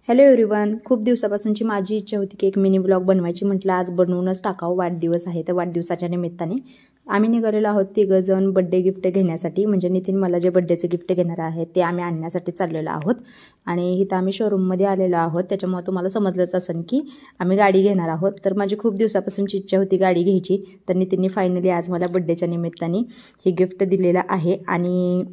Hello everyone, खूप दिवसापासूनची माझी इच्छा होती की एक मिनी ब्लॉग बनवायची. म्हटलं आज बनवूनच टाकावं. वाढदिवस आहे तर वाढदिवसाच्या निमित्ताने आम्ही निघालेलो आहोत तिघंजण बड्डे गिफ्ट घेण्यासाठी. म्हणजे नितीन मला जे बड्डेचं गिफ्ट घेणार आहे ते आम्ही आणण्यासाठी चाललेलो आहोत. आणि इथं आम्ही शोरूममध्ये आलेलो आहोत. त्याच्यामुळे तुम्हाला समजलंच असेल की आम्ही गाडी घेणार आहोत. तर माझी खूप दिवसापासूनची इच्छा होती गाडी घ्यायची. तर नितीनने फायनली आज मला बड्डेच्या निमित्ताने हे गिफ्ट दिलेलं आहे. आणि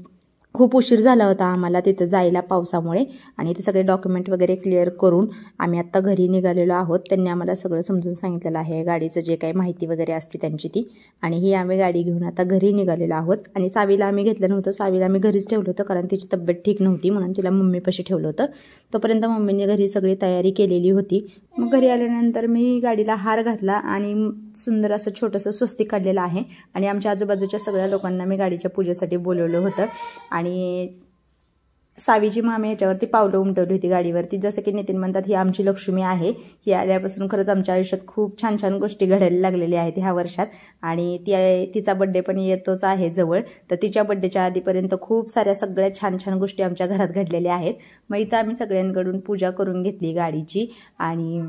खूप उशीर झाला होता आम्हाला तिथं जायला पावसामुळे. आणि ते सगळे डॉक्युमेंट वगैरे क्लिअर करून आम्ही आत्ता घरी निघालेलो आहोत. त्यांनी आम्हाला सगळं समजून सांगितलेलं आहे, गाडीचं जे काही माहिती वगैरे असते त्यांची ती. आणि ही आम्ही गाडी घेऊन आता घरी निघालेलो आहोत. आणि सावीला आम्ही घेतलं नव्हतं, सावीला आम्ही घरीच ठेवलं होतं कारण तिची तब्येत ठीक नव्हती म्हणून तिला मम्मीपाशी ठेवलं होतं. तोपर्यंत मम्मीने घरी सगळी तयारी केलेली होती. मग घरी आल्यानंतर मी गाडीला हार घातला आणि सुंदर असं छोटंसं स्वस्तिक काढलेलं आहे. आणि आमच्या आजूबाजूच्या सगळ्या लोकांना मी गाडीच्या पूजेसाठी बोलवलं होतं. आणि सावीची मामी ह्याच्यावरती पावलं उमटवली होती गाडीवरती. जसं की नितीन म्हणतात, ही आमची लक्ष्मी आहे. ही आल्यापासून खरंच आमच्या आयुष्यात खूप छान छान गोष्टी घडायला लागलेल्या आहेत ह्या वर्षात. आणि तिचा बड्डे पण येतोच आहे जवळ. तर तिच्या बड्डेच्या आधीपर्यंत खूप साऱ्या सगळ्या छान छान गोष्टी आमच्या घरात घडलेल्या आहेत. मग इथं आम्ही सगळ्यांकडून पूजा करून घेतली गाडीची. आणि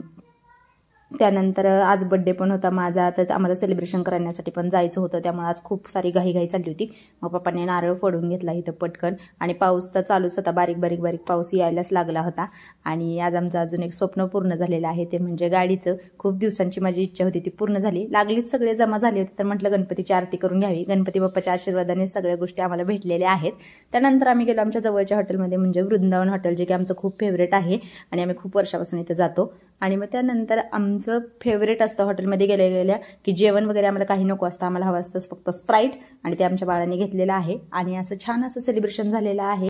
त्यानंतर आज बड्डे पण होता माझा, तर आम्हाला सेलिब्रेशन करण्यासाठी पण जायचं होतं. त्यामुळे आज खूप सारी घाई चालली होती. मग पप्पांनी नारळ फोडून घेतला इथं पटकन. आणि पाऊस तर चालूच होता, बारीक बारीक पाऊस यायलाच लागला होता. आणि आज आमचं अजून एक स्वप्न पूर्ण झालेलं आहे, ते म्हणजे गाडीचं. खूप दिवसांची माझी इच्छा होती ती पूर्ण झाली. लागलीच सगळे जमा झाले होते, तर म्हटलं गणपतीची आरती करून घ्यावी. गणपती बाप्पाच्या आशीर्वादाने सगळ्या गोष्टी आम्हाला भेटलेल्या आहेत. त्यानंतर आम्ही गेलो आमच्या जवळच्या हॉटेलमध्ये, म्हणजे वृंदावन हॉटेल, जे की आमचं खूप फेवरेट आहे आणि आम्ही खूप वर्षापासून इथं जातो. आणि मग त्यानंतर आमचं फेवरेट असतं हॉटेलमध्ये गेलेल्या की जेवण वगैरे आम्हाला काही नको असतं, आम्हाला हवं असतं फक्त स्प्राईट. आणि ते आमच्या बाळाने घेतलेलं आहे. आणि असं छान असं सेलिब्रेशन झालेलं आहे.